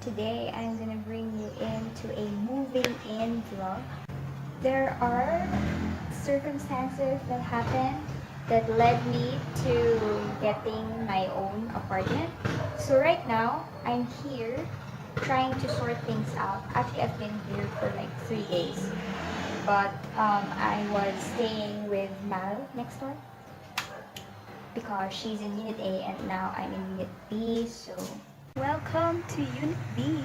today I'm gonna bring you into a moving in vlog. There are circumstances that happened that led me to getting my own apartment. So right now I'm here trying to sort things out. Actually, I've been here for like 3 days, but I was staying with Mal next door because she's in Unit A and now I'm in Unit B. So welcome to Unit B.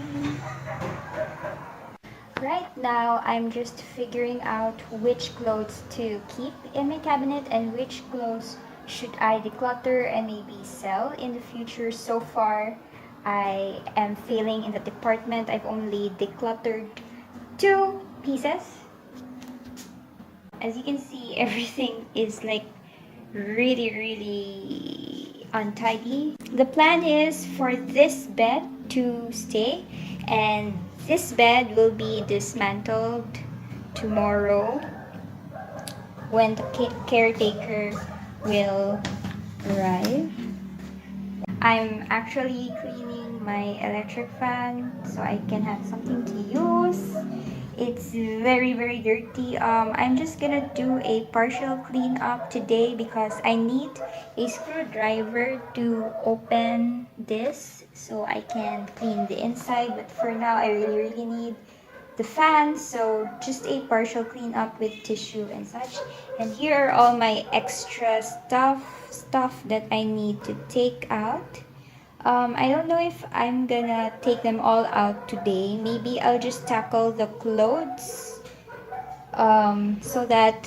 Right now, I'm just figuring out which clothes to keep in my cabinet and which clothes should I declutter and maybe sell in the future. So far, I am failing in the department. I've only decluttered 2 pieces. As you can see, everything is like really untidy. The plan is for this bed to stay, and this bed will be dismantled tomorrow when the caretaker will arrive. I'm actually cleaning my electric fan so I can have something to use. It's very dirty. I'm just gonna do a partial cleanup today because I need a screwdriver to open this so I can clean the inside. But for now, I really need the fan, so just a partial cleanup with tissue and such. And here are all my extra stuff that I need to take out. I don't know if I'm gonna take them all out today. Maybe I'll just tackle the clothes so that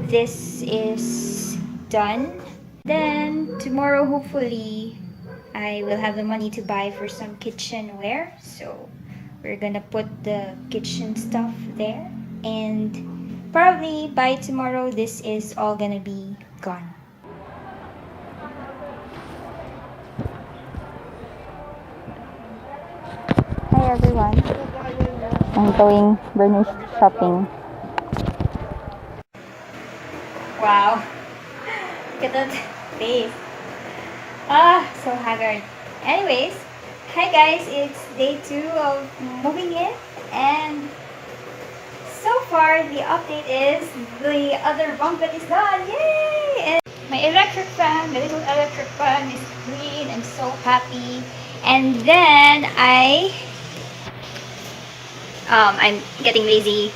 this is done. Then tomorrow, hopefully, I will have the money to buy for some kitchenware. So we're gonna put the kitchen stuff there. And probably by tomorrow, this is all gonna be gone. Hi everyone, I'm going burnished shopping. Wow, look at that face. So haggard. Anyways, hi guys, it's day 2 of moving in, and so far the update is the other bunk bed is done. Yay! And my little electric fan is clean. I'm so happy. And then I'm getting lazy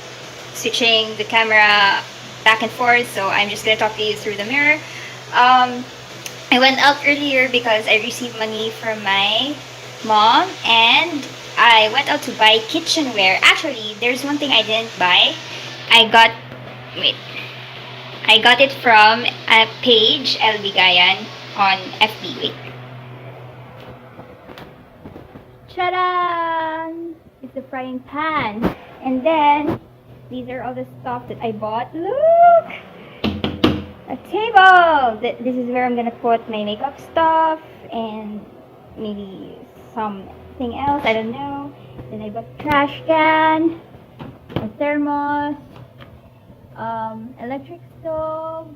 switching the camera back and forth, so I'm just gonna talk to you through the mirror. I went out earlier because I received money from my mom, and I went out to buy kitchenware. Actually, there's one thing I didn't buy. I got it from a page, LB Gayan, on FB. Wait. Ta-da! It's a frying pan. And then, these are all the stuff that I bought. Look! A table! This is where I'm gonna put my makeup stuff and maybe something else, I don't know. Then I bought a trash can, a thermos, electric stove,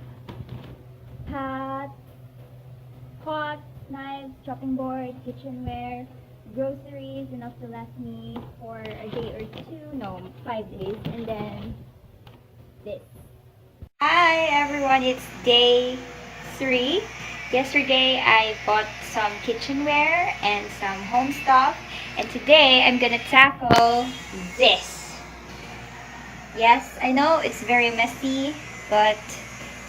pots, knives, chopping board, kitchenware, groceries, enough to last me for a day or 2, no, 5 days, and then this. Hi everyone, it's day 3. Yesterday I bought some kitchenware and some home stuff, and today I'm gonna tackle this. Yes, I know it's very messy, but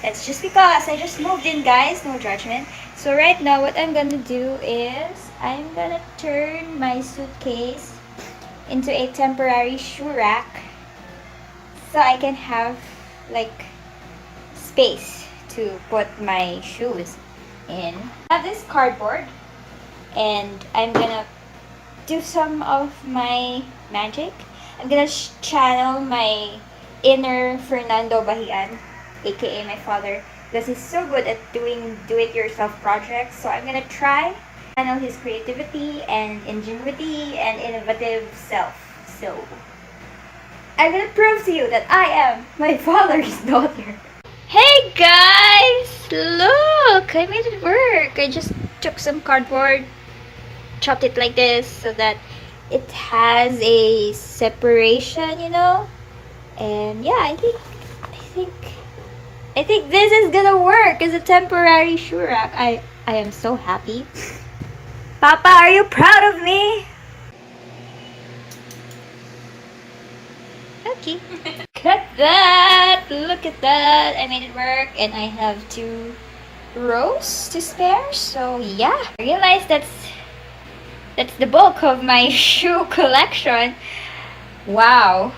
that's just because I just moved in, guys, no judgment. So right now what I'm gonna do is I'm gonna turn my suitcase into a temporary shoe rack so I can have like space to put my shoes in. I have this cardboard, and I'm gonna do some of my magic. I'm gonna channel my inner Fernando Bahian, aka my father, because he's so good at doing do-it-yourself projects. So I'm gonna try channel his creativity and ingenuity and innovative self. So I'm gonna prove to you that I am my father's daughter. Hey guys! Look! I made it work! I just took some cardboard, chopped it like this so that it has a separation, you know. And yeah, I think this is gonna work as a temporary shoe rack. I am so happy. Papa, are you proud of me? Okay. Look at that! Look at that! I made it work, and I have 2 rows to spare. So yeah, I realized that's the bulk of my shoe collection. Wow.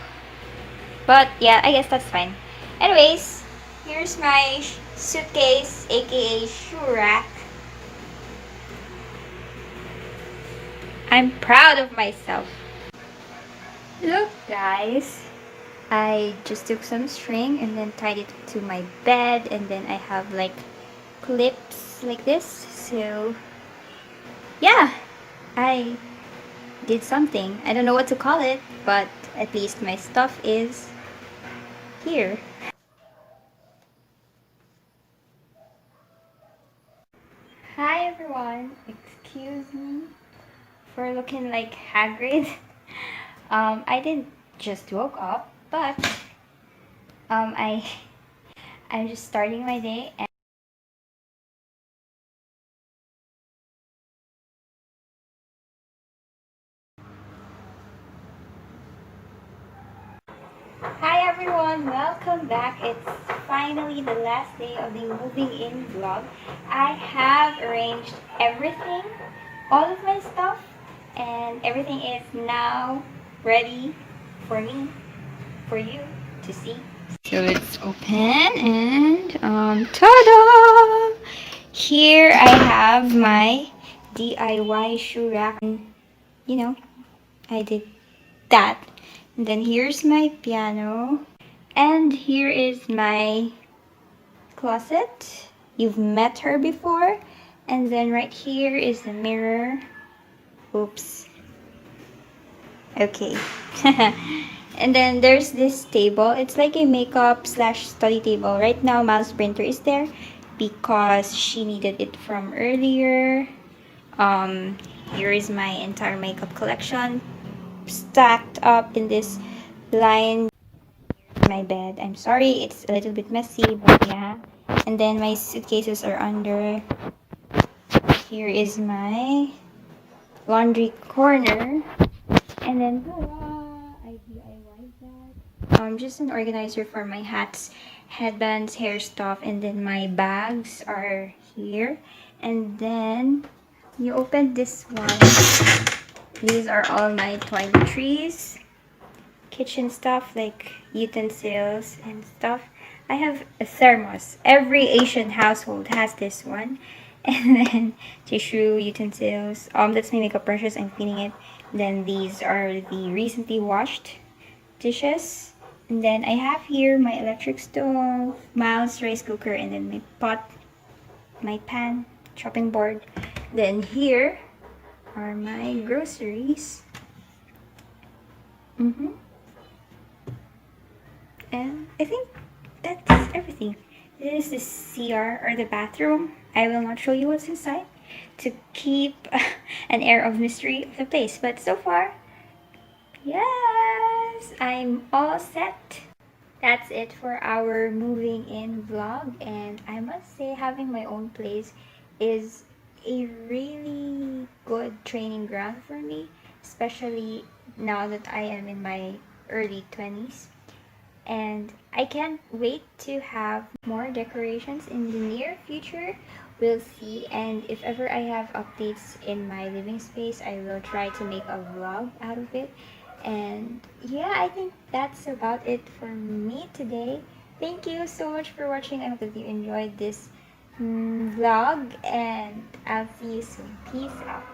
But yeah, I guess that's fine. Anyways, here's my suitcase, aka shoe rack. I'm proud of myself. Look, guys. I just took some string and then tied it to my bed, and then I have like clips like this. So yeah, I did something. I don't know what to call it, but at least my stuff is here. Hi everyone, excuse me for looking like Hagrid. I didn't just woke up, but I I'm just starting my day. And hi everyone, welcome back. It's finally the last day of the moving in vlog. I have arranged everything, all of my stuff, and everything is now ready for me, for you to see. So let's open, and ta-da! Here I have my DIY shoe rack. You know, I did that. And then here's my piano. And here is my closet. You've met her before. And then right here is the mirror. Oops. Okay. And then there's this table. It's like a makeup slash study table. Right now, Miles' printer is there because she needed it from earlier. Here is my entire makeup collection stacked up in this line. My bed. I'm sorry, it's a little bit messy, but yeah. And then my suitcases are under. Here is my laundry corner. And then, I DIY'd that. Just an organizer for my hats, headbands, hair stuff, and then my bags are here. And then you open this one. These are all my toiletries, kitchen stuff like utensils and stuff. I have a thermos. Every Asian household has this one. And then tissue, utensils. That's my makeup brushes. I'm cleaning it. Then these are the recently washed dishes. And then I have here my electric stove, Miles rice cooker, and then my pot, my pan, chopping board. Then here are my groceries. And I think that's everything. This is the CR, or the bathroom. I will not show you what's inside to keep an air of mystery of the place. But so far, yes, I'm all set. That's it for our moving in vlog. And I must say, having my own place is a really good training ground for me, especially now that I am in my early 20s. And I can't wait to have more decorations in the near future. We'll see. And if ever I have updates in my living space, I will try to make a vlog out of it. And yeah, I think that's about it for me today. Thank you so much for watching. I hope that you enjoyed this vlog, and I'll see you soon. Peace out.